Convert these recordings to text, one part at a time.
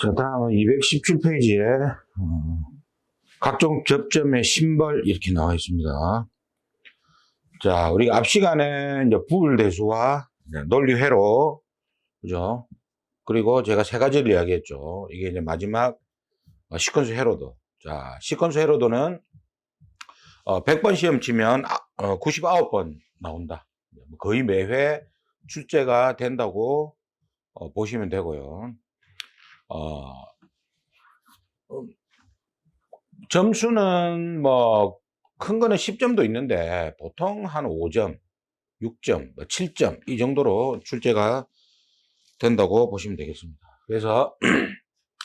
자, 다음은 217페이지에 각종 접점의 심벌 이렇게 나와 있습니다. 자, 우리가 앞 시간에 이제 부울대수와 논리 회로, 그죠? 그리고 제가 세 가지를 이야기했죠. 이게 이제 마지막 시퀀스 회로도. 자, 시퀀스 회로도는 100번 시험 치면 99번 나온다. 거의 매회 출제가 된다고 보시면 되고요. 점수는 뭐 큰 거는 10점도 있는데 보통 한 5점, 6점, 7점 이 정도로 출제가 된다고 보시면 되겠습니다. 그래서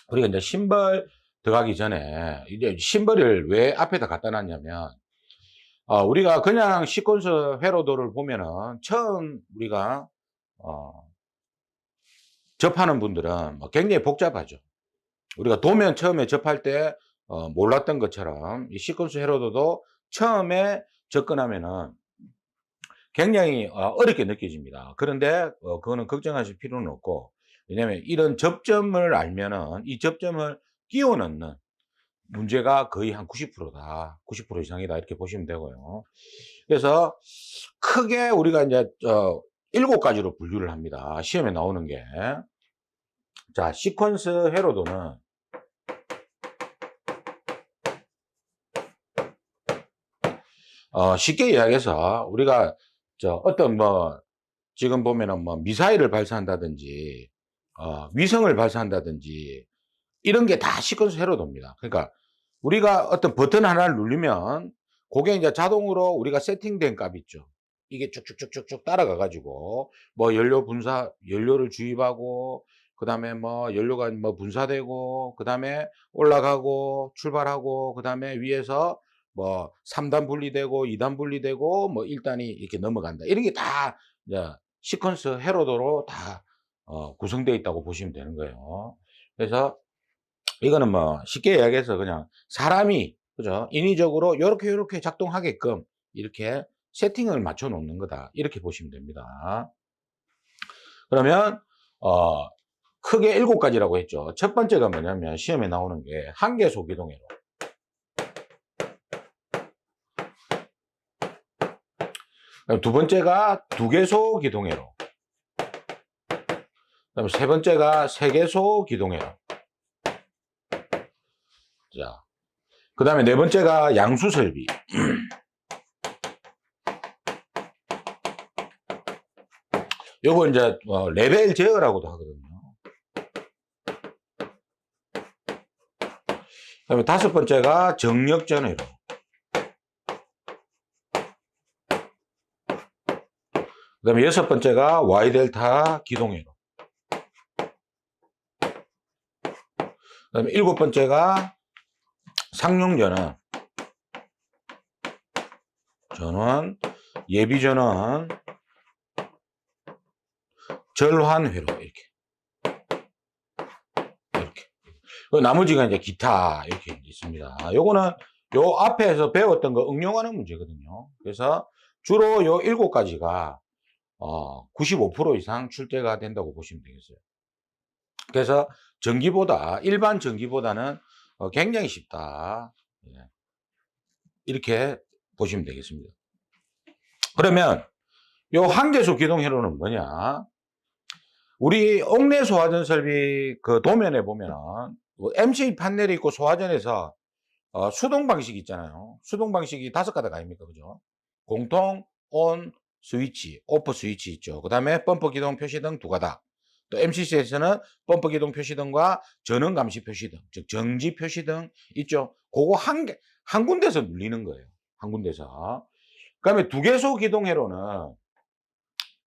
우리가 이제 심벌 들어가기 전에 이제 심벌을 왜 앞에다 갖다 놨냐면 우리가 그냥 시퀀스 회로도를 보면은 처음 우리가 접하는 분들은 굉장히 복잡하죠. 우리가 도면 처음에 접할 때 몰랐던 것처럼 이 시퀀스 회로도도 처음에 접근하면은 굉장히 어렵게 느껴집니다. 그런데 그거는 걱정하실 필요는 없고, 왜냐하면 이런 접점을 알면은 이 접점을 끼워 넣는 문제가 거의 한 90%다. 90% 이상이다. 이렇게 보시면 되고요. 그래서 크게 우리가 이제 7가지로 분류를 합니다. 시험에 나오는 게. 자, 시퀀스 회로도는 쉽게 이야기해서 우리가 어떤 지금 보면은 미사일을 발사한다든지 위성을 발사한다든지 이런 게 다 시퀀스 회로도입니다. 그러니까 우리가 어떤 버튼 하나를 누르면 그게 이제 자동으로 우리가 세팅된 값 있죠. 이게 쭉쭉쭉쭉쭉 따라가 가지고 연료를 주입하고, 그다음에 연료가 분사되고, 그다음에 올라가고 출발하고, 그다음에 위에서 3단 분리되고 2단 분리되고 1단이 이렇게 넘어간다. 이런 게 다 시퀀스 회로도로 다 구성되어 있다고 보시면 되는 거예요. 그래서 이거는 쉽게 이야기해서 그냥 사람이, 그죠? 인위적으로 요렇게 작동하게끔 이렇게 세팅을 맞춰 놓는 거다. 이렇게 보시면 됩니다. 그러면 크게 7가지라고 했죠. 첫 번째가 뭐냐면 시험에 나오는 게 한계소 기동회로. 두 번째가 두개소 기동회로. 그다음에 세 번째가 세개소 기동회로. 자, 그다음에 네 번째가 양수설비. 요거 이제 레벨 제어라고도 하거든요. 그다음에 다섯 번째가 정력전회로. 그다음에 여섯 번째가 Y델타 기동회로. 그다음에 일곱 번째가 상용전원, 예비전원, 절환회로 이렇게. 나머지가 이제 기타 이렇게 있습니다. 요거는 요 앞에서 배웠던 거 응용하는 문제거든요. 그래서 주로 요 7가지가 95% 이상 출제가 된다고 보시면 되겠어요. 그래서 일반 전기보다는 굉장히 쉽다. 이렇게 보시면 되겠습니다. 그러면 요 한계소 기동회로는 뭐냐? 우리 옥내 소화전 설비 그 도면에 보면은 MC 판넬이 있고 소화전에서 수동 방식 있잖아요. 수동 방식이 5가닥 아닙니까? 그죠? 공통, 온, 스위치, 오프 스위치 있죠. 그 다음에 범퍼 기동 표시등 2가닥. 또 MCC에서는 범퍼 기동 표시등과 전원 감시 표시등, 즉 정지 표시등 있죠. 그거 한 군데서 눌리는 거예요. 한 군데서. 그 다음에 두개소 기동회로는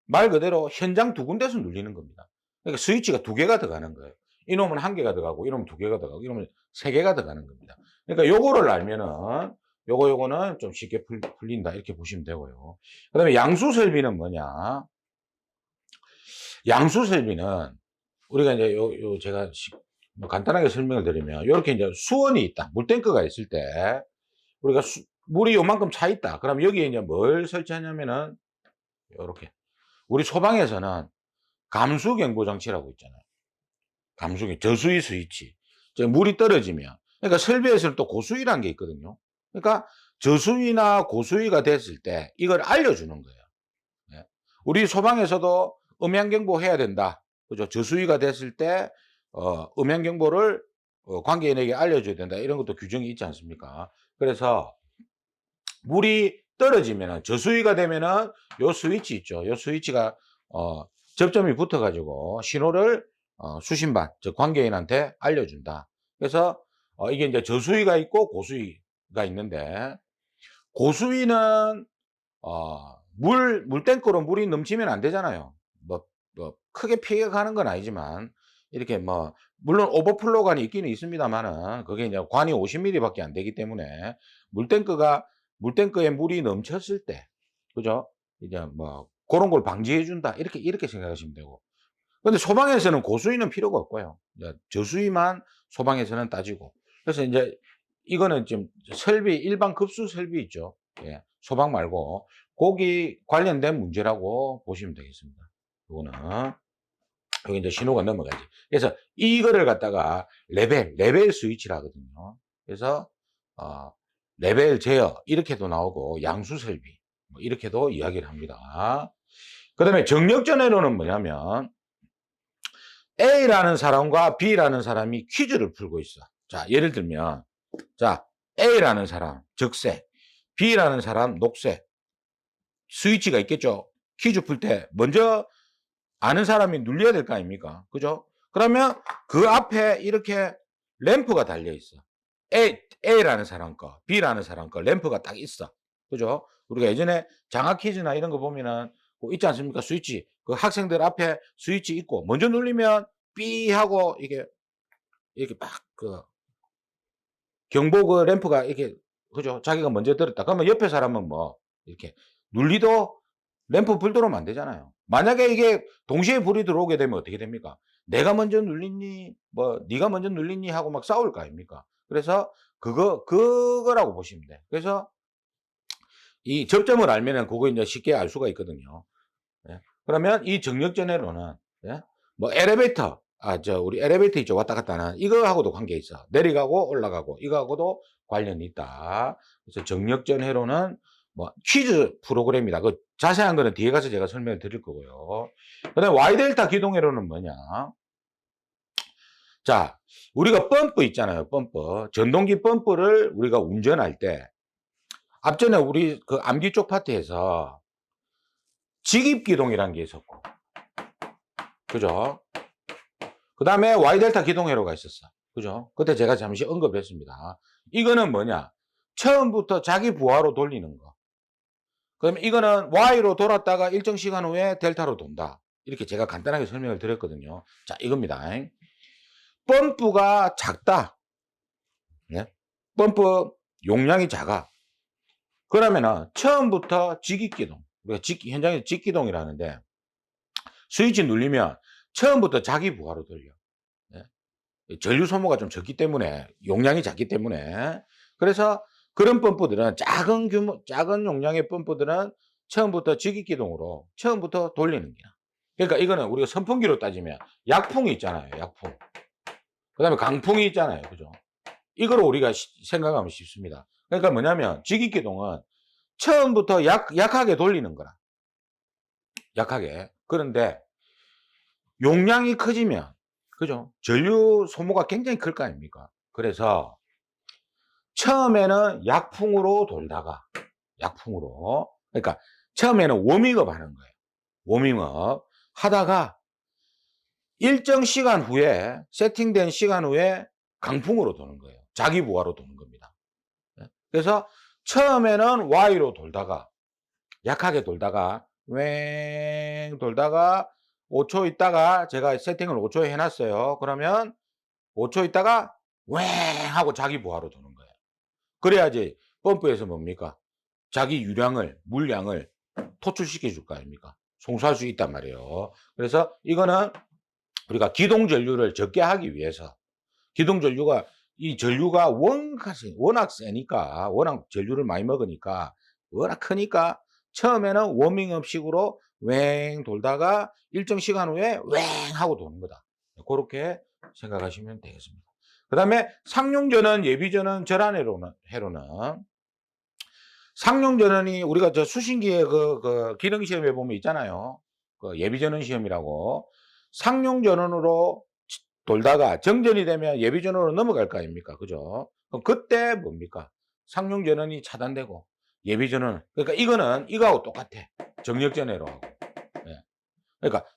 말 그대로 현장 2군데서 눌리는 겁니다. 그러니까 스위치가 2개가 들어가는 거예요. 이놈은 1개가 들어가고, 이놈은 2개가 들어가고, 이놈은 3개가 들어가는 겁니다. 그러니까 요거를 알면은, 요거는 좀 쉽게 풀린다. 이렇게 보시면 되고요. 그 다음에 양수설비는 뭐냐? 양수설비는, 우리가 이제 제가 간단하게 설명을 드리면, 요렇게 이제 수원이 있다. 물탱크가 있을 때, 우리가 물이 요만큼 차 있다. 그럼 여기에 이제 뭘 설치하냐면은, 요렇게. 우리 소방에서는 감수경보 장치라고 있잖아요. 감속이 저수위 스위치. 물이 떨어지면 그러니까 설비에서는 또 고수위라는 게 있거든요. 그러니까 저수위나 고수위가 됐을 때 이걸 알려주는 거예요. 예. 우리 소방에서도 음향경보 해야 된다. 그죠? 저수위가 됐을 때 음향경보를 관계인에게 알려줘야 된다. 이런 것도 규정이 있지 않습니까? 그래서 물이 떨어지면은 저수위가 되면은 요 스위치 있죠. 요 스위치가 접점이 붙어 가지고 신호를 수신반 즉 관계인한테 알려준다. 그래서 이게 이제 저수위가 있고 고수위가 있는데 고수위는 물탱크로 물이 넘치면 안 되잖아요. 크게 피해 가는 건 아니지만 이렇게 물론 오버플로우관이 있기는 있습니다만은 그게 이제 관이 50mm 밖에 안 되기 때문에 물탱크에 물이 넘쳤을 때 그죠? 이제 고런 걸 방지해 준다. 이렇게 생각하시면 되고. 근데 소방에서는 고수위는 필요가 없고요. 이제 저수위만 소방에서는 따지고. 그래서 인제 이거는 지금 설비 일반 급수 설비 있죠. 예. 소방 말고 거기 관련된 문제라고 보시면 되겠습니다. 요거는. 여기 이제 신호가 넘어가지. 그래서 이거를 갖다가 레벨 스위치라 하거든요. 그래서 어 레벨 제어 이렇게도 나오고 양수 설비 이렇게도 이야기를 합니다. 그다음에 정력 전해로는 뭐냐면 A라는 사람과 B라는 사람이 퀴즈를 풀고 있어. 자, 예를 들면 자, A라는 사람 적색, B라는 사람 녹색. 스위치가 있겠죠. 퀴즈 풀 때 먼저 아는 사람이 눌려야 될 거 아닙니까? 그죠? 그러면 그 앞에 이렇게 램프가 달려 있어. A라는 사람 거, B라는 사람 거 램프가 딱 있어. 그죠? 우리가 예전에 장학 퀴즈나 이런 거 보면은 있지 않습니까? 스위치. 그 학생들 앞에 스위치 있고 먼저 눌리면 삐 하고 이렇게 막 경보 램프가 이렇게 그죠? 자기가 먼저 들었다. 그러면 옆에 사람은 이렇게 눌리도 램프 불 들어오면 안 되잖아요. 만약에 이게 동시에 불이 들어오게 되면 어떻게 됩니까? 내가 먼저 눌리니 네가 먼저 눌리니 하고 막 싸울 거 아닙니까? 그래서 그거라고 보시면 돼. 그래서 이 접점을 알면은 그거 이제 쉽게 알 수가 있거든요. 예. 그러면 이 정력전해로는 예? 엘리베이터 우리 엘리베이터 있죠. 왔다 갔다 하는 이거하고도 관계 있어. 내려가고 올라가고 이거하고도 관련이 있다. 그래서 정력전해로는 퀴즈 프로그램이다. 그 자세한 거는 뒤에 가서 제가 설명을 드릴 거고요. 그다음에 Y델타 기동회로는 뭐냐? 자, 우리가 펌프 있잖아요. 펌프. 전동기 펌프를 우리가 운전할 때 앞전에 우리 그 암기 쪽 파트에서 직입기동이라는 게 있었고 그죠? 그다음에 Y델타 기동회로가 있었어. 그죠? 그때 제가 잠시 언급했습니다. 이거는 뭐냐? 처음부터 자기 부하로 돌리는 거. 그럼 이거는 Y로 돌았다가 일정 시간 후에 델타로 돈다. 이렇게 제가 간단하게 설명을 드렸거든요. 자, 이겁니다. 펌프가 작다. 네? 펌프 용량이 작아. 그러면은 처음부터 직입기동. 우리가 현장에서 직기동이라는데 스위치 눌리면 처음부터 자기 부하로 돌려. 네? 전류 소모가 좀 적기 때문에 용량이 작기 때문에 그래서 그런 펌프들은 작은 용량의 펌프들은 처음부터 직입기동으로 처음부터 돌리는 거야. 그러니까 이거는 우리가 선풍기로 따지면 약풍이 있잖아요. 약풍. 그다음에 강풍이 있잖아요. 그죠? 이걸 우리가 생각하면 쉽습니다. 그러니까 뭐냐면 직입기동은 처음부터 약하게 돌리는 거라. 약하게. 그런데 용량이 커지면 그죠? 전류 소모가 굉장히 클 거 아닙니까? 그래서 처음에는 약풍으로 돌다가 그러니까 처음에는 워밍업 하는 거예요. 워밍업 하다가 일정 시간 후에 세팅된 시간 후에 강풍으로 도는 거예요. 자기 부하로 도는 겁니다. 그래서 처음에는 Y로 돌다가 약하게 돌다가 웽 돌다가 5초 있다가 제가 세팅을 5초에 해놨어요. 그러면 5초 있다가 웽 하고 자기 부하로 도는 거예요. 그래야지 펌프에서 뭡니까? 자기 물량을 토출시켜 줄 거 아닙니까? 송수할 수 있단 말이에요. 그래서 이거는 우리가 기동 전류를 적게 하기 위해서 이 전류가 워낙 세니까 워낙 전류를 많이 먹으니까 워낙 크니까 처음에는 워밍업식으로 웽 돌다가 일정 시간 후에 웽 하고 도는 거다. 그렇게 생각하시면 되겠습니다. 그 다음에 상용전원, 예비전원, 절한회로는 상용전원이 우리가 저 수신기의 그 기능시험에 보면 있잖아요. 그 예비전원 시험이라고. 상용전원으로 돌다가 정전이 되면 예비전원으로 넘어갈 거 아닙니까? 그죠? 그럼 그때 뭡니까? 상용전원이 차단되고 예비전원. 그러니까 이거는 이거하고 똑같아. 정력전회로하고. 예. 그러니까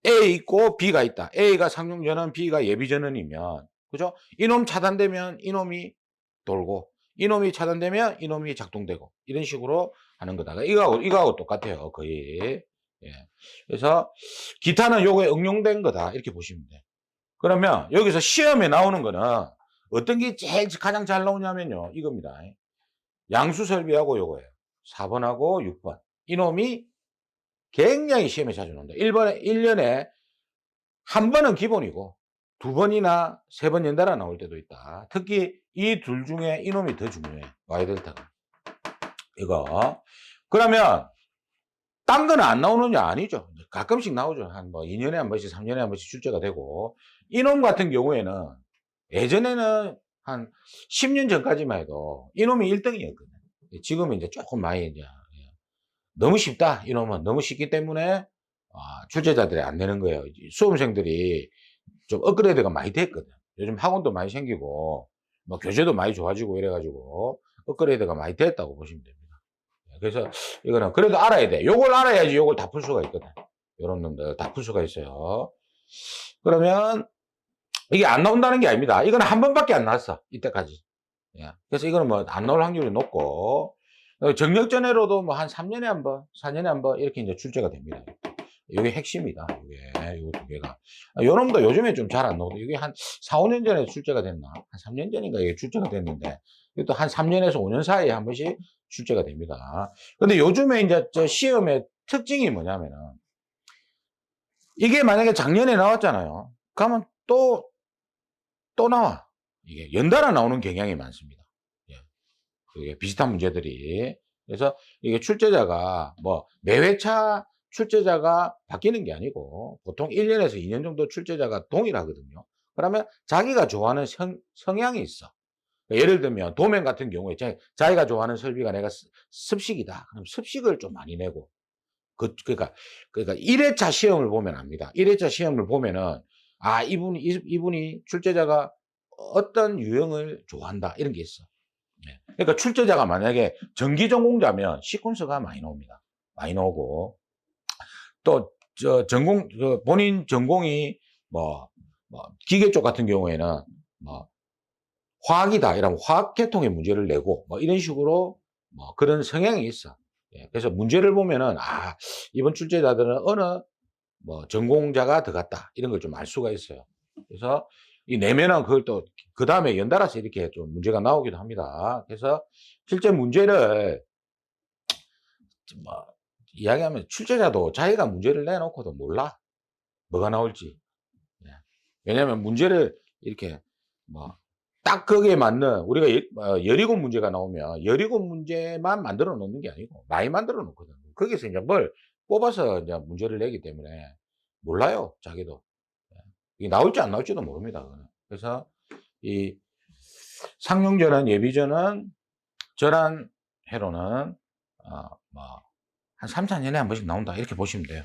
A 있고 B가 있다. A가 상용전원, B가 예비전원이면, 그죠? 이놈 차단되면 이놈이 돌고, 이놈이 차단되면 이놈이 작동되고, 이런 식으로 하는 거다. 이거하고 똑같아요. 거의. 예. 그래서 기타는 요거에 응용된 거다. 이렇게 보시면 돼요. 그러면 여기서 시험에 나오는 거는 어떤 게 제일 가장 잘 나오냐면요. 이겁니다. 양수 설비하고 요거예요. 4번하고 6번. 이놈이 굉장히 시험에 자주 나온다. 1년에 한 번은 기본이고 두 번이나 세 번 연달아 나올 때도 있다. 특히 이 둘 중에 이놈이 더 중요해. Y델타가. 이거. 그러면 딴 거는 안 나오느냐? 아니죠. 가끔씩 나오죠. 한 뭐 2년에 한 번씩, 3년에 한 번씩 출제가 되고. 이놈 같은 경우에는 예전에는 한 10년 전까지만 해도 이놈이 1등이었거든요. 지금은 이제 조금 많이 이제 너무 쉽다. 이놈은 너무 쉽기 때문에 출제자들이 안 내는 거예요. 수험생들이 좀 업그레이드가 많이 됐거든. 요즘 학원도 많이 생기고 뭐 교재도 많이 좋아지고 이래가지고 업그레이드가 많이 됐다고 보시면 됩니다. 그래서 이거는 그래도 알아야 돼. 요걸 알아야지 요걸 다 풀 수가 있거든. 요런 놈들 다 풀 수가 있어요. 그러면 이게 안 나온다는 게 아닙니다. 이거는 한 번밖에 안 나왔어. 이때까지. 예. 그래서 이거는 뭐 안 나올 확률이 높고 정력전회로도 뭐 한 3년에 한 번, 4년에 한 번 이렇게 이제 출제가 됩니다. 이게 핵심이다. 이게 요 두 개가. 요놈도 요즘에 좀 잘 안 나오고 이게 한 4, 5년 전에 출제가 됐나? 한 3년 전인가 이게 출제가 됐는데 이것도 한 3년에서 5년 사이에 한 번씩 출제가 됩니다. 근데 요즘에 이제 저 시험의 특징이 뭐냐면은 이게 만약에 작년에 나왔잖아요. 그러면 또 나와. 이게 연달아 나오는 경향이 많습니다. 예. 이게 비슷한 문제들이. 그래서 이게 출제자가 뭐 매회차 출제자가 바뀌는 게 아니고 보통 1년에서 2년 정도 출제자가 동일하거든요. 그러면 자기가 좋아하는 성향이 있어. 예를 들면 도면 같은 경우에 자기가 좋아하는 설비가 내가 습식이다. 그럼 습식을 좀 많이 내고 그러니까 1회차 시험을 보면 압니다. 1회차 시험을 보면은 이분이 출제자가 어떤 유형을 좋아한다 이런 게 있어. 그러니까 출제자가 만약에 전기 전공자면 시퀀서가 많이 나옵니다. 많이 나오고 또 본인 전공이 뭐 기계 쪽 같은 경우에는 뭐 화학이다 이러면 화학 계통의 문제를 내고 뭐 이런 식으로 뭐 그런 성향이 있어. 그래서 문제를 보면은 이번 출제자들은 어느 뭐 전공자가 더 같다 이런 걸 좀 알 수가 있어요. 그래서 이 내면은 그걸 또 그 다음에 연달아서 이렇게 좀 문제가 나오기도 합니다. 그래서 실제 문제를 뭐 이야기하면 출제자도 자기가 문제를 내놓고도 몰라 뭐가 나올지. 왜냐하면 문제를 이렇게 뭐 딱 거기에 맞는 우리가 열이곱 문제가 나오면 열이곱 문제만 만들어 놓는 게 아니고 많이 만들어 놓거든요. 거기서 이제 뭘 뽑아서 이제 문제를 내기 때문에 몰라요, 자기도. 이게 나올지 안 나올지도 모릅니다. 그래서 이 상용전원, 예비전원, 절한회로는 뭐 한 3, 4년에 한 번씩 나온다 이렇게 보시면 돼요.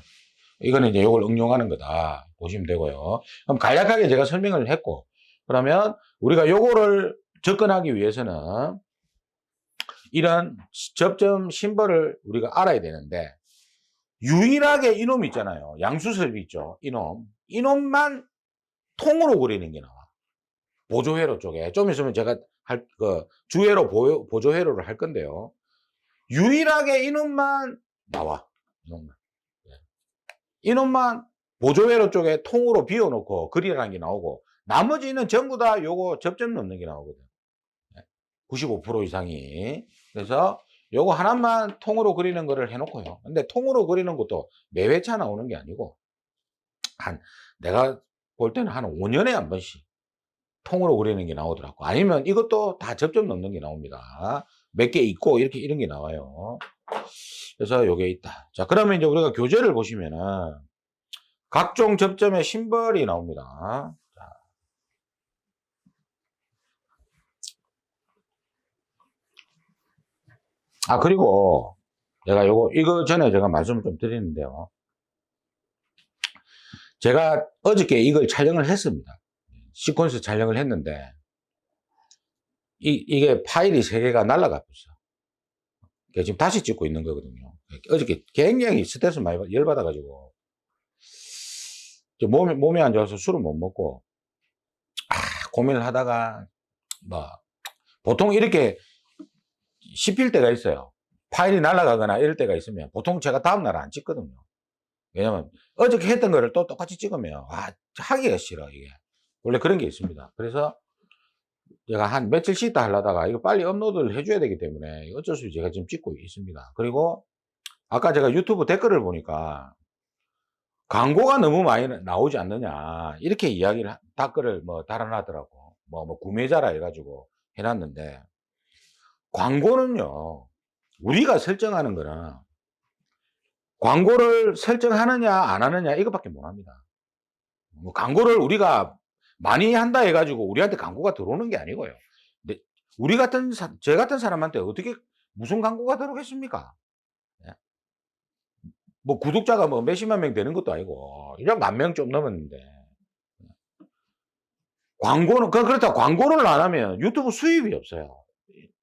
이거는 이제 이걸 응용하는 거다 보시면 되고요. 그럼 간략하게 제가 설명을 했고 그러면 우리가 요거를 접근하기 위해서는 이런 접점 심벌을 우리가 알아야 되는데 유일하게 이놈 있잖아요. 양수설비 있죠. 이놈만 통으로 그리는 게 나와. 보조회로 쪽에 좀 있으면 제가 주회로 보조회로를 할 건데요. 유일하게 이놈만 나와. 이놈만 보조회로 쪽에 통으로 비워놓고 그리라는 게 나오고 나머지는 전부 다 요거 접점 넣는 게 나오거든. 95% 이상이. 그래서 요거 하나만 통으로 그리는 거를 해놓고요. 근데 통으로 그리는 것도 매회차 나오는 게 아니고 내가 볼 때는 한 5년에 한 번씩 통으로 그리는 게 나오더라고. 아니면 이것도 다 접점 넣는 게 나옵니다. 몇 개 있고 이런 게 나와요. 그래서 요게 있다. 자, 그러면 이제 우리가 교재를 보시면은 각종 접점의 심벌이 나옵니다. 자, 그리고 제가 이거 전에 제가 말씀을 좀 드리는데요. 제가 어저께 이걸 촬영을 했습니다. 시퀀스 촬영을 했는데, 이게 파일이 3개가 날아가 버렸어. 지금 다시 찍고 있는 거거든요. 어저께 굉장히 스트레스 많이 열받아가지고, 몸이 안 좋아서 술을 못 먹고, 고민을 하다가, 뭐, 보통 이렇게 씹힐 때가 있어요. 파일이 날아가거나 이럴 때가 있으면, 보통 제가 다음날 안 찍거든요. 왜냐면, 어저께 했던 거를 또 똑같이 찍으면, 하기가 싫어, 이게. 원래 그런 게 있습니다. 그래서, 제가 한 며칠 쉬다 하려다가 이거 빨리 업로드를 해줘야 되기 때문에 어쩔 수 없이 제가 지금 찍고 있습니다. 그리고 아까 제가 유튜브 댓글을 보니까 광고가 너무 많이 나오지 않느냐 이렇게 이야기를 댓글을 뭐 달아나더라고. 뭐 구매자라 해가지고 해놨는데, 광고는요 우리가 설정하는 거는 광고를 설정하느냐 안 하느냐 이것밖에 못 합니다. 뭐 광고를 우리가 많이 한다 해가지고 우리한테 광고가 들어오는 게 아니고요. 근데 저 같은 사람한테 어떻게 무슨 광고가 들어오겠습니까? 예? 뭐 구독자가 뭐 몇십만 명 되는 것도 아니고 그냥 10,000명 좀 넘었는데, 광고는 그렇다고 광고를 안 하면 유튜브 수입이 없어요.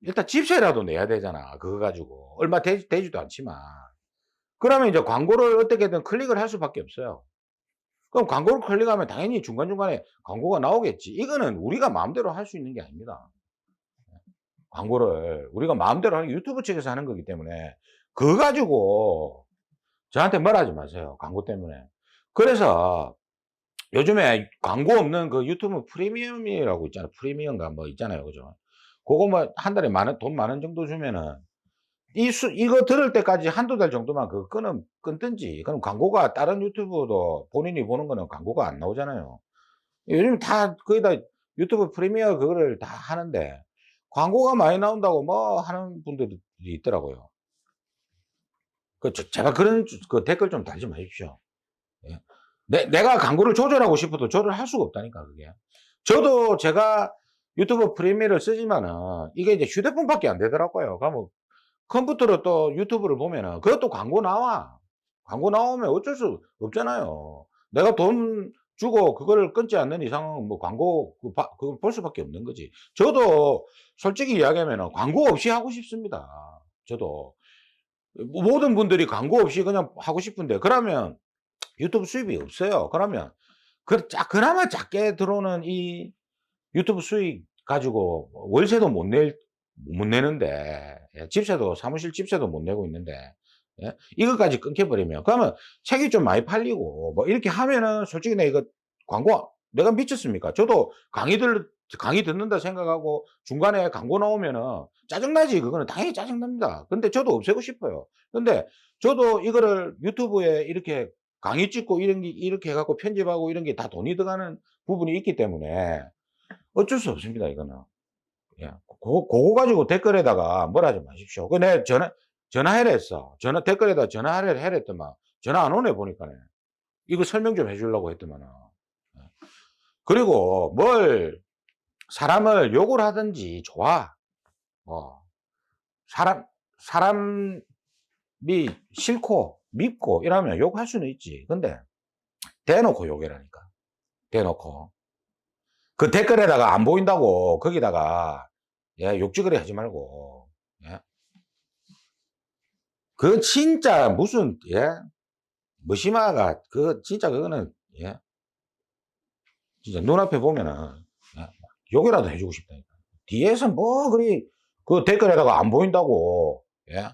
일단 집세라도 내야 되잖아. 그거 가지고 얼마 되지도 않지만. 그러면 이제 광고를 어떻게든 클릭을 할 수밖에 없어요. 그럼 광고를 클릭하면 당연히 중간중간에 광고가 나오겠지. 이거는 우리가 마음대로 할 수 있는 게 아닙니다. 광고를 우리가 마음대로 하는 유튜브 측에서 하는 거기 때문에 그거 가지고 저한테 뭐라 하지 마세요. 광고 때문에. 그래서 요즘에 광고 없는 그 유튜브 프리미엄이라고 있잖아요. 프리미엄가 뭐 있잖아요. 그죠? 그거 뭐 한 달에 돈 많은 정도 주면은 이거 들을 때까지 한두 달 정도만 그거 끊든지. 그럼 광고가 다른 유튜브도 본인이 보는 거는 광고가 안 나오잖아요. 요즘 다 거의 다 유튜브 프리미어 그거를 다 하는데 광고가 많이 나온다고 뭐 하는 분들이 있더라고요. 제가 그런 그 댓글 좀 달지 마십시오. 예. 내가 광고를 조절하고 싶어도 조절할 수가 없다니까, 그게. 저도 제가 유튜브 프리미어를 쓰지만은 이게 이제 휴대폰밖에 안 되더라고요. 그러면 컴퓨터로 또 유튜브를 보면은 그것도 광고 나와. 광고 나오면 어쩔 수 없잖아요. 내가 돈 주고 그거를 끊지 않는 이상은 뭐 광고 그걸 볼 수밖에 없는 거지. 저도 솔직히 이야기하면은 광고 없이 하고 싶습니다. 저도. 모든 분들이 광고 없이 그냥 하고 싶은데, 그러면 유튜브 수입이 없어요. 그러면 그나마 작게 들어오는 이 유튜브 수익 가지고 월세도 못 내는데, 예, 사무실 집세도 못 내고 있는데, 예, 이것까지 끊겨버리면, 그러면 책이 좀 많이 팔리고 뭐 이렇게 하면은 솔직히 내가 미쳤습니까? 저도 강의 듣는다 생각하고 중간에 광고 나오면은 짜증나지. 그거는 당연히 짜증납니다. 근데 저도 없애고 싶어요. 근데 저도 이거를 유튜브에 이렇게 강의 찍고 이런 게 이렇게 해갖고 편집하고 이런 게 다 돈이 들어가는 부분이 있기 때문에 어쩔 수 없습니다, 이거는. 예. 그거 가지고 댓글에다가 뭐라 하지 마십시오. 내가 전화해라 했어. 댓글에다 전화하라 해라 했더만, 전화 안 오네, 보니까네. 이거 설명 좀 해주려고 했더만은. 예. 그리고 사람을 욕을 하든지 좋아. 사람, 사람이 싫고, 밉고, 이러면 욕할 수는 있지. 근데, 대놓고 욕이라니까. 대놓고. 그 댓글에다가 안 보인다고, 거기다가, 예, 욕지거리 하지 말고, 예. 그 진짜 무슨, 예, 머시마가, 진짜 그거는, 예, 진짜 눈앞에 보면은, 예, 욕이라도 해주고 싶다니까. 뒤에서 그 댓글에다가 안 보인다고, 예.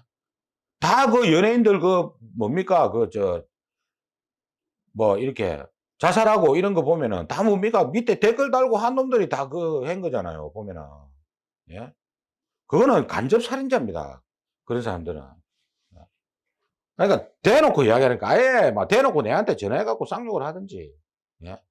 다 그 연예인들 뭡니까, 이렇게 자살하고 이런 거 보면은 다 뭡니까? 밑에 댓글 달고 한 놈들이 다 한 거잖아요, 보면은. 예? 그거는 간접 살인자입니다. 그런 사람들은. 그러니까 대놓고 이야기하니까 아예 막 대놓고 내한테 전화해갖고 쌍욕을 하든지. 예?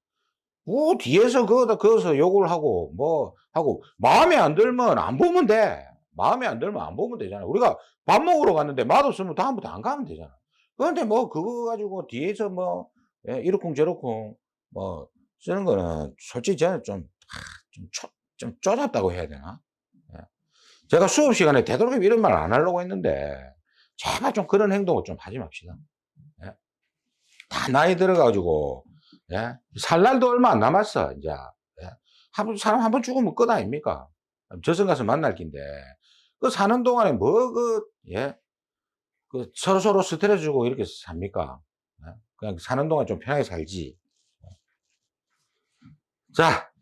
뒤에서 거기서 욕을 하고 뭐 하고 마음에 안 들면 안 보면 돼. 마음에 안 들면 안 보면 되잖아. 우리가 밥 먹으러 갔는데 맛없으면 다음부터 안 가면 되잖아. 그런데 뭐 그거 가지고 뒤에서 예, 이러쿵저러쿵 쓰는 거는 솔직히 저는 좀 쪼잔다고 해야 되나? 예. 제가 수업 시간에 되도록이면 이런 말 안 하려고 했는데, 제발 좀 그런 행동을 좀 하지 맙시다. 예? 다 나이 들어가지고, 예? 살 날도 얼마 안 남았어, 이제. 예? 사람 한 번 죽으면 끝 아닙니까? 저승 가서 만날 긴데. 그 사는 동안에 예? 서로서로 스트레스 주고 이렇게 삽니까? 예? 그냥 사는 동안 좀 편하게 살지. 자,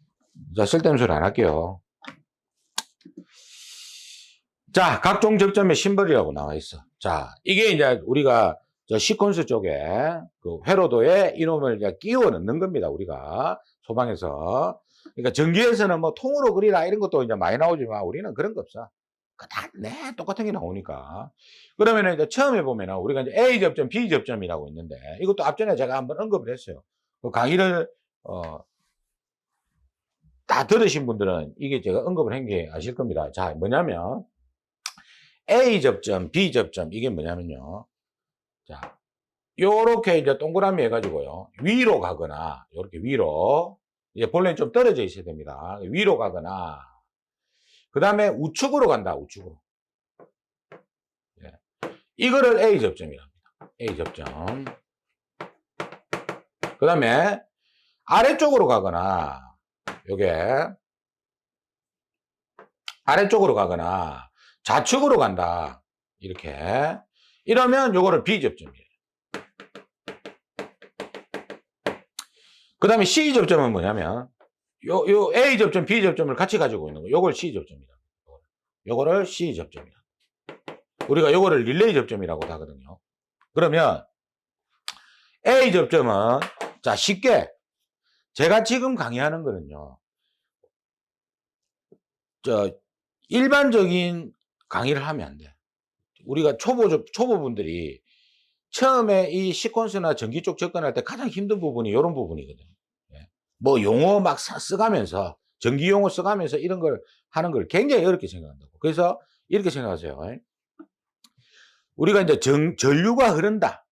쓸데없는 소리 안 할게요. 자, 각종 접점의 심벌이라고 나와 있어. 자, 이게 이제 우리가 저 시퀀스 쪽에 그 회로도에 이놈을 이제 끼워 넣는 겁니다. 우리가 소방에서. 그러니까 전기에서는 뭐 통으로 그리라 이런 것도 이제 많이 나오지만 우리는 그런 거 없어. 똑같은 게 나오니까. 그러면 이제 처음에 보면은 우리가 이제 A 접점, B 접점이라고 있는데 이것도 앞전에 제가 한번 언급을 했어요. 그 강의를, 다 들으신 분들은 이게 제가 언급을 한 게 아실 겁니다. 자, 뭐냐면 A 접점, B 접점, 이게 뭐냐면요. 자, 요렇게 이제 동그라미 해가지고요. 위로 가거나, 요렇게 위로. 이제 본래는 좀 떨어져 있어야 됩니다. 위로 가거나, 그 다음에 우측으로 간다, 우측으로. 예. 이거를 A 접점이랍니다. A 접점. 그 다음에 아래쪽으로 가거나, 요게, 아래쪽으로 가거나, 좌측으로 간다. 이렇게. 이러면 요거를 B 접점이에요. 그 다음에 C 접점은 뭐냐면, 요 A 접점, B 접점을 같이 가지고 있는 거. 요걸 C 접점이다. 요거를 C 접점이다. 우리가 요거를 릴레이 접점이라고 하거든요. 그러면 A 접점은, 자, 쉽게, 제가 지금 강의하는 거는요, 일반적인 강의를 하면 안 돼. 우리가 초보분들이 처음에 이 시퀀스나 전기 쪽 접근할 때 가장 힘든 부분이 이런 부분이거든요. 예. 뭐 용어 막 써가면서, 전기 용어 써가면서 이런 걸 하는 걸 굉장히 어렵게 생각한다고. 그래서 이렇게 생각하세요. 우리가 이제 전류가 흐른다.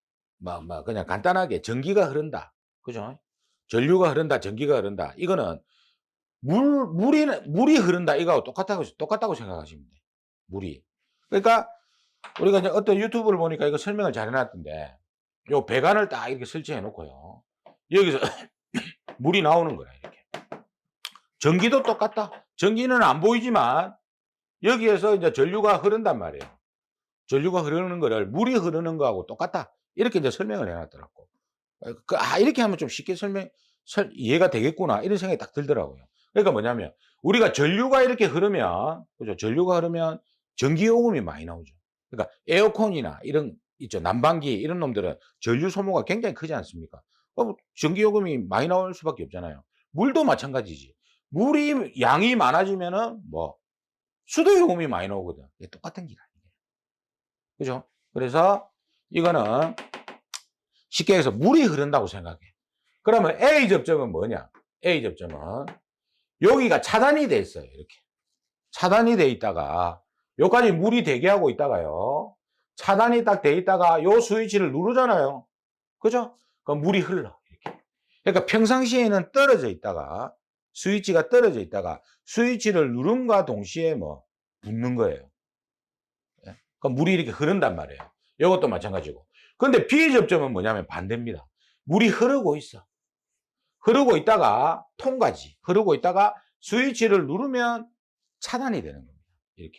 그냥 간단하게 전기가 흐른다. 그죠? 전류가 흐른다, 전기가 흐른다. 이거는 물이 흐른다. 이거하고 똑같다고 생각하시면 돼. 물이. 그러니까 우리가 이제 어떤 유튜브를 보니까 이거 설명을 잘 해놨던데, 요 배관을 딱 이렇게 설치해 놓고요. 여기서 물이 나오는 거야, 이렇게. 전기도 똑같다. 전기는 안 보이지만, 여기에서 이제 전류가 흐른단 말이에요. 전류가 흐르는 거를 물이 흐르는 거하고 똑같다. 이렇게 이제 설명을 해놨더라고. 이렇게 하면 좀 쉽게 이해가 되겠구나. 이런 생각이 딱 들더라고요. 그러니까 뭐냐면, 우리가 전류가 이렇게 흐르면, 그죠? 전류가 흐르면 전기요금이 많이 나오죠. 그러니까 에어컨이나 이런, 있죠. 난방기, 이런 놈들은 전류 소모가 굉장히 크지 않습니까? 전기요금이 많이 나올 수밖에 없잖아요. 물도 마찬가지지. 물이 양이 많아지면은 수도요금이 많이 나오거든. 이게 똑같은 기라. 그죠? 그래서 이거는 쉽게 해서 물이 흐른다고 생각해. 그러면 A 접점은 뭐냐? A 접점은 여기가 차단이 돼 있어요. 이렇게. 차단이 돼 있다가 여기까지 물이 대기하고 있다가요. 차단이 딱 돼 있다가 요 스위치를 누르잖아요. 그죠? 그럼 물이 흘러. 이렇게. 그러니까 평상시에는 떨어져 있다가 스위치가 떨어져 있다가 스위치를 누름과 동시에 붙는 거예요. 그럼 물이 이렇게 흐른단 말이에요. 이것도 마찬가지고. 근데 B 접점은 뭐냐면 반대입니다. 물이 흐르고 있어. 흐르고 있다가 통과지. 흐르고 있다가 스위치를 누르면 차단이 되는 겁니다. 이렇게.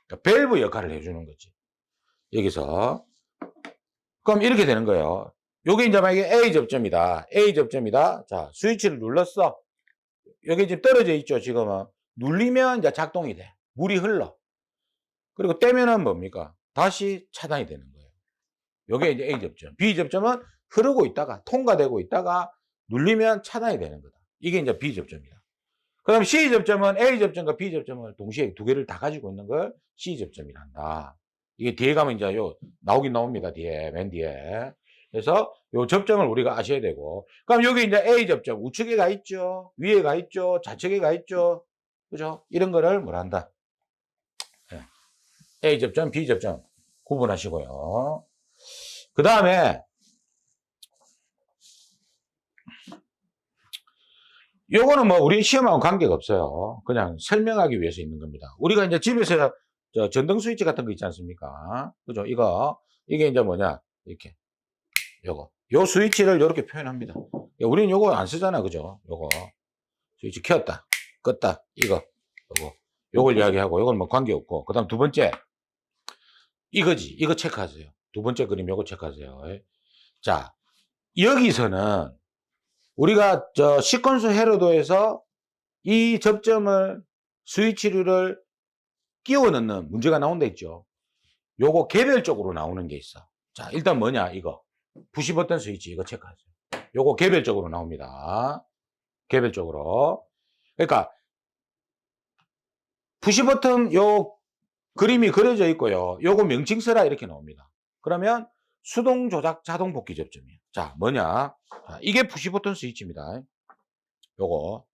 그러니까 밸브 역할을 해주는 거지. 여기서. 그럼 이렇게 되는 거예요. 요게 이제 만약에 A 접점이다. A 접점이다. 자, 스위치를 눌렀어. 여기 지금 떨어져 있죠, 지금은. 눌리면 이제 작동이 돼. 물이 흘러. 그리고 떼면은 뭡니까? 다시 차단이 되는 거예요. 요게 이제 A 접점. B 접점은 흐르고 있다가, 통과되고 있다가, 눌리면 차단이 되는 거다. 이게 이제 B 접점이다. 그럼 C 접점은 A 접점과 B 접점을 동시에 두 개를 다 가지고 있는 걸 C 접점이란다. 이게 뒤에 가면 이제 나오긴 나옵니다. 맨 뒤에. 그래서 요 접점을 우리가 아셔야 되고. 그럼 여기 이제 A 접점, 우측에 가 있죠. 위에 가 있죠. 좌측에 가 있죠. 그죠? 이런 거를 뭐라 한다? A 접점, B 접점 구분하시고요. 그 다음에 요거는 뭐 우리 시험하고 관계가 없어요. 그냥 설명하기 위해서 있는 겁니다. 우리가 이제 집에서 저 전등 스위치 같은 거 있지 않습니까? 그죠? 이게 이제 뭐냐? 이렇게. 요 스위치를 요렇게 표현합니다. 우리는 요거 안 쓰잖아. 그죠? 요거. 스위치 켰다. 껐다. 요걸 이야기하고, 요건 뭐 관계없고. 그 다음 두 번째. 이거지. 이거 체크하세요. 두 번째 그림 요거 체크하세요. 자, 여기서는 우리가 저 시퀀스 헤로도에서 이 접점을 스위치를 끼워 넣는 문제가 나온다 했죠. 요거 개별적으로 나오는 게 있어. 자, 일단 뭐냐, 이거. 푸시 버튼 스위치, 이거 체크하세요. 요거 개별적으로 나옵니다. 개별적으로. 그러니까, 푸시 버튼 요 그림이 그려져 있고요. 요거 명칭 써라 이렇게 나옵니다. 그러면 수동 조작 자동 복귀 접점이에요. 자, 뭐냐. 자, 이게 푸시 버튼 스위치입니다. 요거.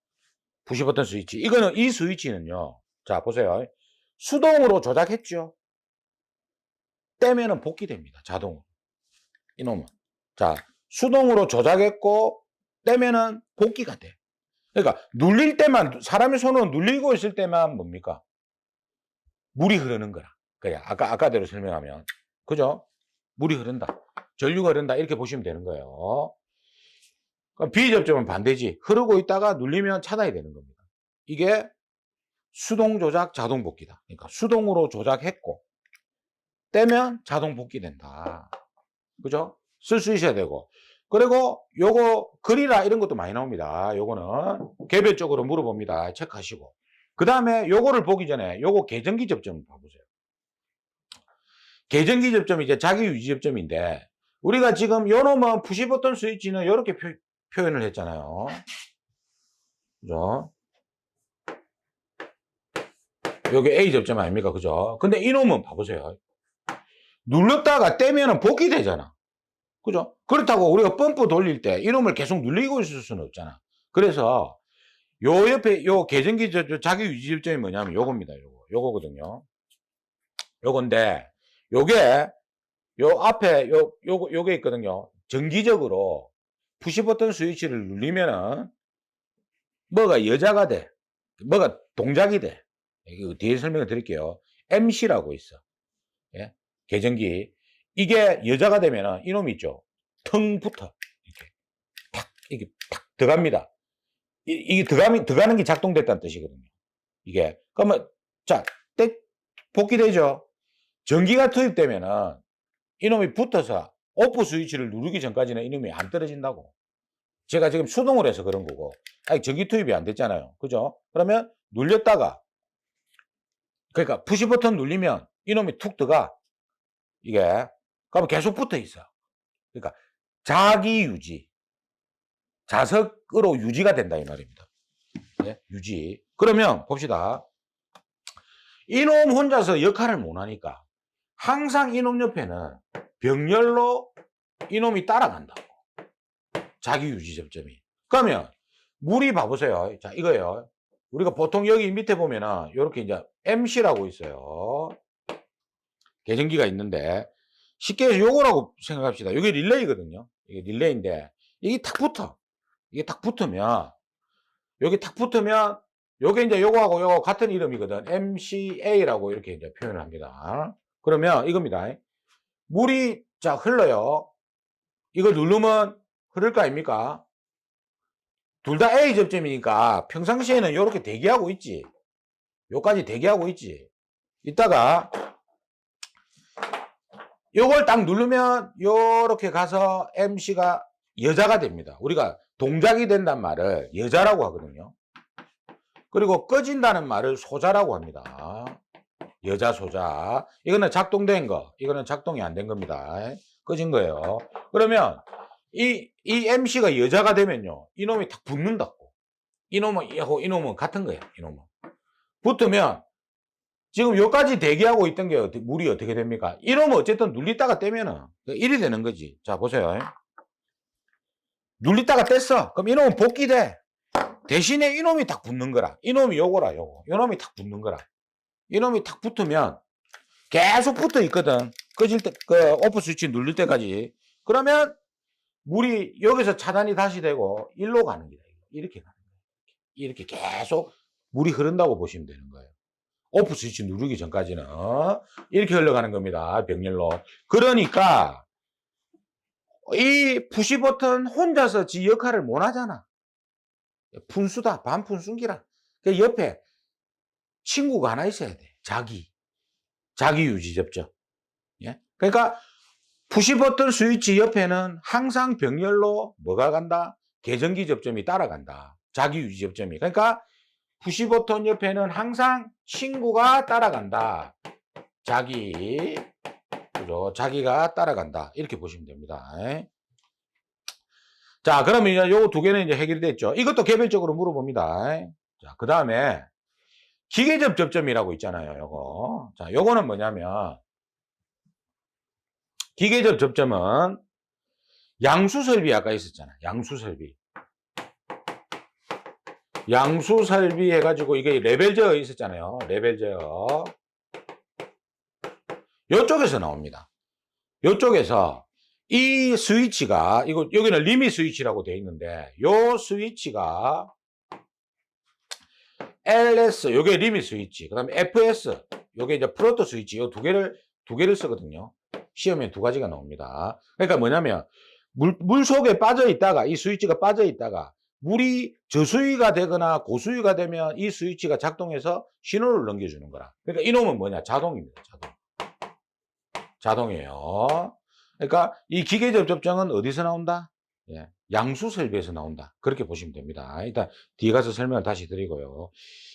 푸시 버튼 스위치. 이 스위치는요. 자, 보세요. 수동으로 조작했죠. 떼면은 복귀됩니다. 자동으로. 이놈은. 자, 수동으로 조작했고, 떼면은 복귀가 돼. 그러니까, 눌릴 때만, 사람의 손으로 눌리고 있을 때만 뭡니까? 물이 흐르는 거라. 그래. 아까대로 설명하면. 그죠? 물이 흐른다. 전류가 흐른다. 이렇게 보시면 되는 거예요. 그러니까 비접점은 반대지. 흐르고 있다가 눌리면 차단이 되는 겁니다. 이게 수동 조작 자동 복귀다. 그러니까 수동으로 조작했고, 떼면 자동 복귀된다. 그죠? 쓸 수 있어야 되고. 그리고 요거 글이라 이런 것도 많이 나옵니다. 요거는 개별적으로 물어봅니다. 체크하시고. 그 다음에 요거를 보기 전에 요거 계전기 접점 봐보세요. 계전기 접점이 이제 자기 유지 접점인데 우리가 지금 요 놈은 푸시 버튼 스위치는 이렇게 표현을 했잖아요. 그죠? 요게 A 접점 아닙니까? 그죠? 근데 이놈은 봐보세요. 눌렀다가 떼면은 복귀되잖아. 그죠? 그렇다고 우리가 펌프 돌릴 때 이놈을 계속 눌리고 있을 수는 없잖아. 그래서 요 옆에 요 계전기 자기 유지 접점이 뭐냐면 요겁니다. 요거거든요. 요건데 요게 요 앞에 요게 있거든요. 정기적으로 푸시 버튼 스위치를 누르면은 뭐가 여자가 돼. 뭐가 동작이 돼. 이거 뒤에 설명을 드릴게요. MC라고 있어. 예? 계전기. 이게 여자가 되면은 이놈이 있죠. 텅 붙어. 이게 탁 들어갑니다. 이게 들어가는 게 작동됐다는 뜻이거든요. 이게. 그러면, 자, 복귀되죠? 전기가 투입되면은 이놈이 붙어서 오프 스위치를 누르기 전까지는 이놈이 안 떨어진다고. 제가 지금 수동으로 해서 그런 거고. 아직 전기 투입이 안 됐잖아요. 그죠? 그러면 눌렸다가, 그러니까 푸시 버튼 눌리면 이놈이 툭 들어가. 이게. 그러면 계속 붙어 있어. 그러니까 자기 유지. 자석으로 유지가 된다 이 말입니다. 네? 유지. 그러면 봅시다. 이놈 혼자서 역할을 못 하니까 항상 이놈 옆에는 병렬로 이놈이 따라간다고. 자기 유지 접점이. 그러면 물이 봐보세요. 자, 이거예요. 우리가 보통 여기 밑에 보면은 이렇게 이제 MC라고 있어요. 계전기가 있는데 쉽게 해서 요거라고 생각합시다. 이게 릴레이거든요. 이게 릴레이인데 이게 탁 붙어. 이게 탁 붙으면 여기 탁 붙으면 요게 이제 요거하고 요거 같은 이름이거든. MCA라고 이렇게 이제 표현을 합니다. 그러면 이겁니다. 물이 자 흘러요. 이걸 누르면 흐를 거 아닙니까? 둘 다 A 접점이니까 평상시에는 요렇게 대기하고 있지. 요까지 대기하고 있지. 이따가 요걸 딱 누르면 요렇게 가서 MC가 여자가 됩니다. 우리가 동작이 된다는 말을 여자라고 하거든요. 그리고 꺼진다는 말을 소자라고 합니다. 여자 소자. 이거는 작동된 거. 이거는 작동이 안 된 겁니다. 꺼진 거예요. 그러면 이 MC가 여자가 되면요. 이놈이 딱 붙는다고. 이놈은 같은 거예요. 이놈은. 붙으면 지금 여기까지 대기하고 있던 게 물이 어떻게 됩니까? 이놈은 어쨌든 눌리다가 떼면은 일이 되는 거지. 자, 보세요. 눌리다가 뗐어. 그럼 이놈은 복귀돼. 대신에 이놈이 딱 붙는 거라. 이놈이 요거라, 요거. 이놈이 딱 붙는 거라. 이놈이 탁 붙으면 계속 붙어 있거든. 꺼질 때, 오프 스위치 누를 때까지. 그러면 물이 여기서 차단이 다시 되고 일로 가는 거야. 이렇게 가는 거야. 이렇게 계속 물이 흐른다고 보시면 되는 거예요. 오프 스위치 누르기 전까지는 이렇게 흘러가는 겁니다. 병렬로. 그러니까 이 푸시 버튼 혼자서 지 역할을 못 하잖아. 분수다. 반분순기라. 그 옆에 친구가 하나 있어야 돼. 자기 유지 접점. 예? 그러니까 푸시 버튼 스위치 옆에는 항상 병렬로 뭐가 간다? 계전기 접점이 따라간다. 자기 유지 접점이. 그러니까 푸시 버튼 옆에는 항상 친구가 따라간다. 그죠? 자기가 따라간다. 이렇게 보시면 됩니다. 자, 그러면 이제 요 두 개는 이제 해결이 됐죠. 이것도 개별적으로 물어봅니다. 자, 그 다음에 기계접 접점이라고 있잖아요. 요거. 자, 요거는 뭐냐면 기계접 접점은 양수설비 아까 있었잖아. 양수설비 해가지고 이게 레벨 제어 있었잖아요. 레벨 제어. 요쪽에서 나옵니다. 요쪽에서 이 스위치가 여기는 리밋 스위치라고 되어 있는데 요 스위치가 LS 요게 리밋 스위치, 그다음에 FS 요게 이제 프로토 스위치 요 두 개를 쓰거든요. 시험에 두 가지가 나옵니다. 그러니까 뭐냐면 물 속에 빠져 있다가 이 스위치가 빠져 있다가 물이 저수위가 되거나 고수위가 되면 이 스위치가 작동해서 신호를 넘겨주는 거라. 그러니까 이놈은 뭐냐? 자동입니다. 자동이에요. 그러니까 이 기계적 접점은 어디서 나온다? 예, 양수 설비에서 나온다. 그렇게 보시면 됩니다. 일단 뒤에 가서 설명을 다시 드리고요.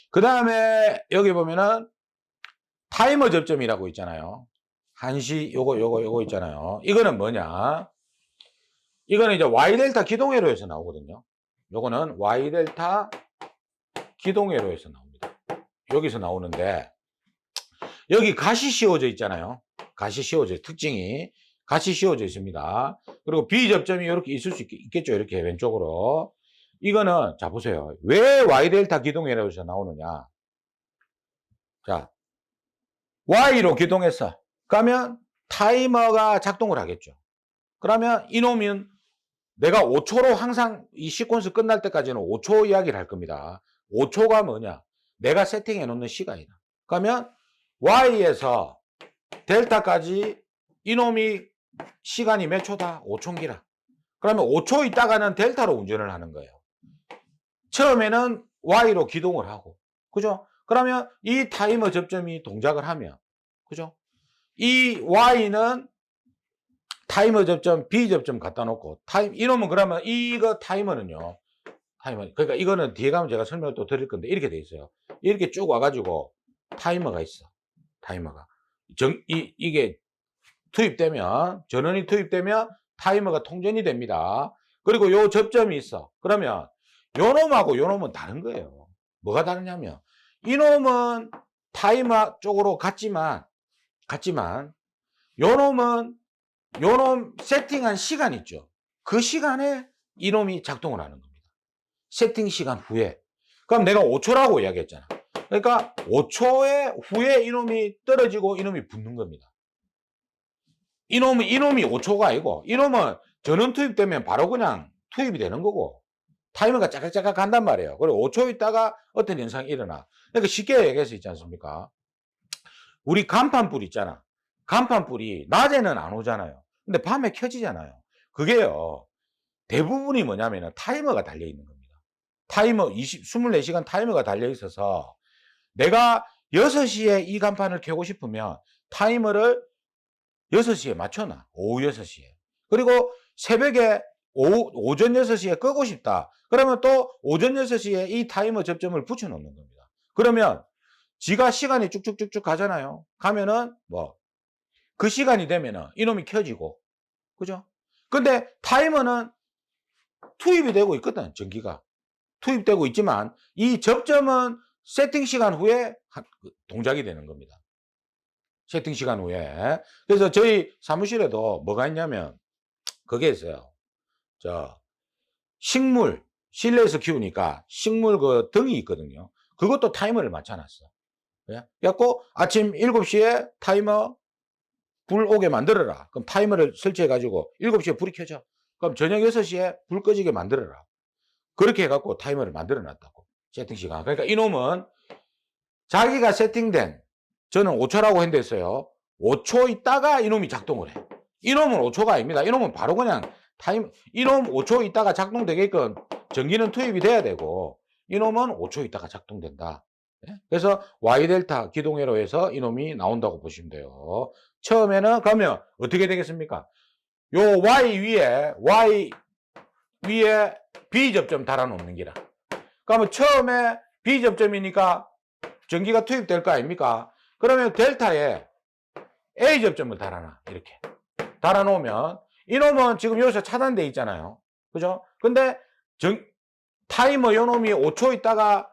그 다음에 여기 보면은 타이머 접점이라고 있잖아요. 한시 요거 있잖아요. 이거는 뭐냐? 이거는 이제 Y델타 기동회로에서 나오거든요. 요거는 Y델타 기동회로에서 나옵니다. 여기서 나오는데 여기 가시 씌워져 있잖아요. 가시 씌워져 특징이 가시 씌워져 있습니다. 그리고 B접점이 이렇게 있을 수 있겠죠. 이렇게 왼쪽으로. 이거는 자 보세요. 왜 Y델타 기동회로에서 나오느냐? 자, Y로 기동했어. 그러면 타이머가 작동을 하겠죠. 그러면 이놈은 내가 5초로 항상 이 시퀀스 끝날 때까지는 5초 이야기를 할 겁니다. 5초가 뭐냐? 내가 세팅해 놓는 시간이다. 그러면 Y에서 델타까지 이놈이 시간이 몇 초다? 5초기라. 그러면 5초 있다가는 델타로 운전을 하는 거예요. 처음에는 Y로 기동을 하고. 그죠? 그러면 이 타이머 접점이 동작을 하면. 그죠? 이 Y는 타이머 접점, B 접점 갖다 놓고, 이놈은 그러면 이거 타이머는요. 그러니까 이거는 뒤에 가면 제가 설명을 또 드릴 건데 이렇게 돼 있어요. 이렇게 쭉 와가지고 타이머가 있어. 타이머가. 이게 투입되면, 전원이 투입되면 타이머가 통전이 됩니다. 그리고 요 접점이 있어. 그러면 요 놈하고 요 놈은 다른 거예요. 뭐가 다르냐면, 이놈은 타이머 쪽으로 갔지만, 요 놈은 요놈 세팅한 시간 있죠. 그 시간에 이놈이 작동을 하는 겁니다. 세팅 시간 후에. 그럼 내가 5초라고 이야기했잖아. 그러니까 5초의 후에 이놈이 떨어지고 이놈이 붙는 겁니다. 이놈이 5초가 아니고 이놈은 전원 투입되면 바로 그냥 투입이 되는 거고 타이머가 짜깍짜깍 간단 말이에요. 그리고 5초 있다가 어떤 현상이 일어나. 그러니까 쉽게 얘기해서 있지 않습니까? 우리 간판불 있잖아. 간판불이 낮에는 안 오잖아요. 근데 밤에 켜지잖아요. 그게요. 대부분이 뭐냐면 타이머가 달려 있는 겁니다. 타이머 24시간 타이머가 달려 있어서 내가 6시에 이 간판을 켜고 싶으면 타이머를 6시에 맞춰놔. 오후 6시에. 그리고 새벽에 오전 6시에 끄고 싶다. 그러면 또 오전 6시에 이 타이머 접점을 붙여놓는 겁니다. 그러면 지가 시간이 쭉쭉쭉쭉 가잖아요. 가면은 그 시간이 되면은 이놈이 켜지고. 그죠? 근데 타이머는 투입이 되고 있거든. 전기가. 투입되고 있지만 이 접점은 세팅 시간 후에 동작이 되는 겁니다. 세팅 시간 후에. 그래서 저희 사무실에도 뭐가 있냐면 그게 있어요. 식물, 실내에서 키우니까 식물 그 등이 있거든요. 그것도 타이머를 맞춰놨어. 그래갖고 아침 7시에 타이머 불 오게 만들어라. 그럼 타이머를 설치해가지고 7시에 불이 켜져. 그럼 저녁 6시에 불 꺼지게 만들어라. 그렇게 해갖고 타이머를 만들어 놨다고. 세팅 시간. 그러니까 이놈은 자기가 세팅된, 저는 5초라고 했는데요. 5초 있다가 이놈이 작동을 해. 이놈은 5초가 아닙니다. 이놈은 바로 그냥 이놈 5초 있다가 작동되게끔 전기는 투입이 돼야 되고, 이놈은 5초 있다가 작동된다. 그래서 Y델타 기동회로 해서 이놈이 나온다고 보시면 돼요. 처음에는 그러면 어떻게 되겠습니까? 요 Y 위에 B 접점 달아놓는 기라. 그러면 처음에 B 접점이니까 전기가 투입될 거 아닙니까? 그러면 델타에 A 접점을 달아놔. 이렇게. 달아놓으면 이놈은 지금 여기서 차단돼 있잖아요. 그죠? 근데 타이머 요놈이 5초 있다가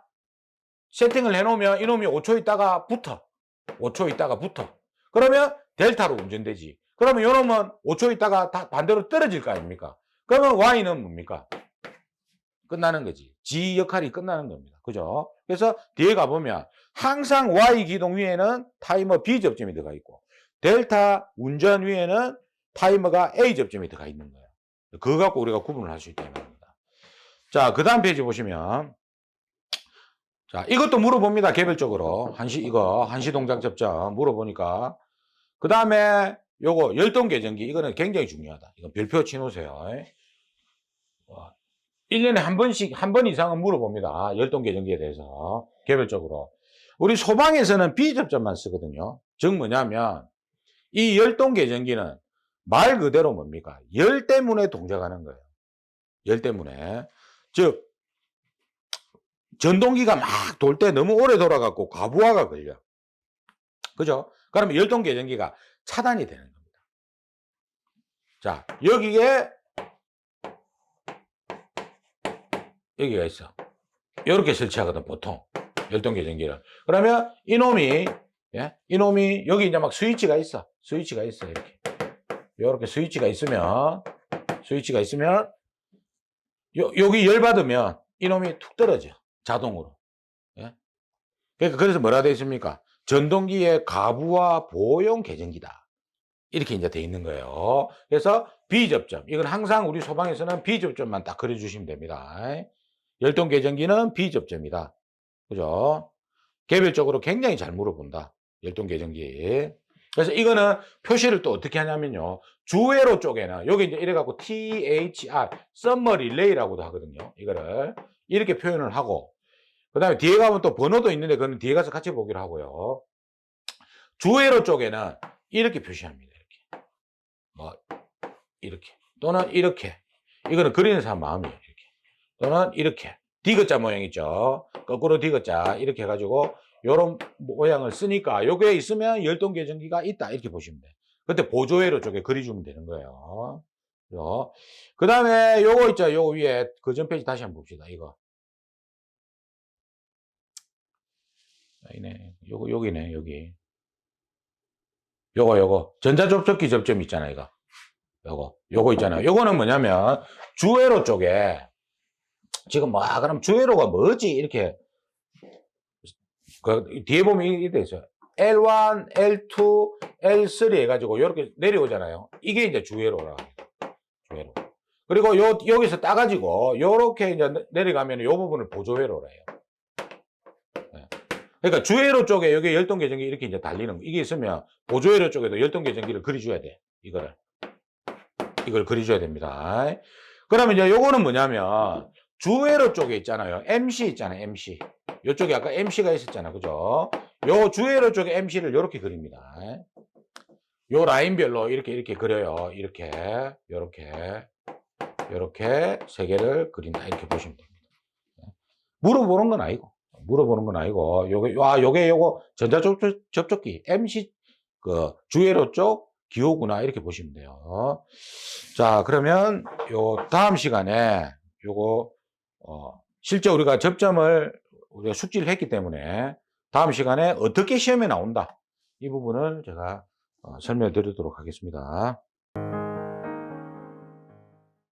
세팅을 해놓으면 이놈이 5초 있다가 붙어. 5초 있다가 붙어. 그러면 델타로 운전되지. 그러면 요놈은 5초 있다가 다 반대로 떨어질 거 아닙니까? 그러면 Y는 뭡니까? 끝나는 거지. G 역할이 끝나는 겁니다. 그죠? 그래서 뒤에 가보면 항상 Y 기동 위에는 타이머 B 접점이 들어가 있고, 델타 운전 위에는 타이머가 A 접점이 들어가 있는 거예요. 그거 갖고 우리가 구분을 할 수 있다는 겁니다. 자, 그 다음 페이지 보시면, 자, 이것도 물어봅니다. 개별적으로. 한시 동작 접점 물어보니까. 그 다음에 요거 열동 계전기, 이거는 굉장히 중요하다. 이건 별표 치놓으세요. 1년에 한 번 이상은 물어봅니다. 열동 계전기에 대해서. 개별적으로. 우리 소방에서는 B 접점만 쓰거든요. 즉 뭐냐면, 이 열동 계전기는 말 그대로 뭡니까? 열 때문에 동작하는 거예요. 열 때문에. 즉, 전동기가 막 돌 때 너무 오래 돌아갖고 과부하가 걸려. 그죠? 그러면 열동 계전기가 차단이 되는 겁니다. 자, 여기가 있어. 이렇게 설치하거든, 보통. 열동 계전기를. 그러면 이놈이 여기 이제 막 스위치가 있어. 이렇게. 이렇게 스위치가 있으면, 여기 열 받으면 이놈이 툭 떨어져. 자동으로. 예? 그래서 뭐라 되어 있습니까? 전동기의 가부와 보호용 계전기다. 이렇게 이제 되어 있는 거예요. 그래서 B접점. 이건 항상 우리 소방에서는 B접점만 딱 그려주시면 됩니다. 열동 계전기는 B접점이다. 그죠? 개별적으로 굉장히 잘 물어본다. 열동 계전기. 그래서 이거는 표시를 또 어떻게 하냐면요. 주회로 쪽에는, 여기 이제 이래갖고 THR, 썸머 릴레이라고도 하거든요. 이거를. 이렇게 표현을 하고, 그 다음에 뒤에 가면 또 번호도 있는데, 그건 뒤에 가서 같이 보기로 하고요. 주회로 쪽에는 이렇게 표시합니다. 이렇게. 이렇게. 또는 이렇게. 이거는 그리는 사람 마음이에요. 이렇게. 또는 이렇게. 디귿자 모양 있죠. 거꾸로 디귿자. 이렇게 해가지고, 요런 모양을 쓰니까, 요게 있으면 열동 계전기가 있다. 이렇게 보시면 돼요. 그때 보조회로 쪽에 그려주면 되는 거예요. 그 다음에 요거 있죠. 요거 위에 그 전 페이지 다시 한번 봅시다. 이거. 여기네, 여기. 요거. 전자접촉기 접점 있잖아요, 이거. 요거 있잖아요. 요거는 뭐냐면, 주회로 쪽에, 지금 그럼 주회로가 뭐지? 이렇게, 뒤에 보면 이렇게 있어요. L1, L2, L3 해가지고, 이렇게 내려오잖아요. 이게 이제 주회로라. 주회로. 그리고 여기서 따가지고, 요렇게 이제 내려가면 요 부분을 보조회로라 해요. 그러니까 주회로 쪽에 여기 열동 계전기 이렇게 이제 달리는 거. 이게 있으면 보조회로 쪽에도 열동 계전기를 그려줘야 돼. 이걸 그려줘야 됩니다. 그러면 이제 요거는 뭐냐면 주회로 쪽에 있잖아요. MC 있잖아요. MC. 요쪽에 아까 MC가 있었잖아. 그죠? 요 주회로 쪽에 MC를 이렇게 그립니다. 요 라인별로 이렇게 그려요. 이렇게 세 개를 그린다. 이렇게 보시면 됩니다. 물어보는 건 아니고, 요거 전자접촉기, MC, 주회로 쪽 기호구나. 이렇게 보시면 돼요. 자, 그러면, 다음 시간에, 실제 우리가 접점을 우리가 숙지를 했기 때문에, 다음 시간에 어떻게 시험에 나온다. 이 부분을 제가 설명해 드리도록 하겠습니다.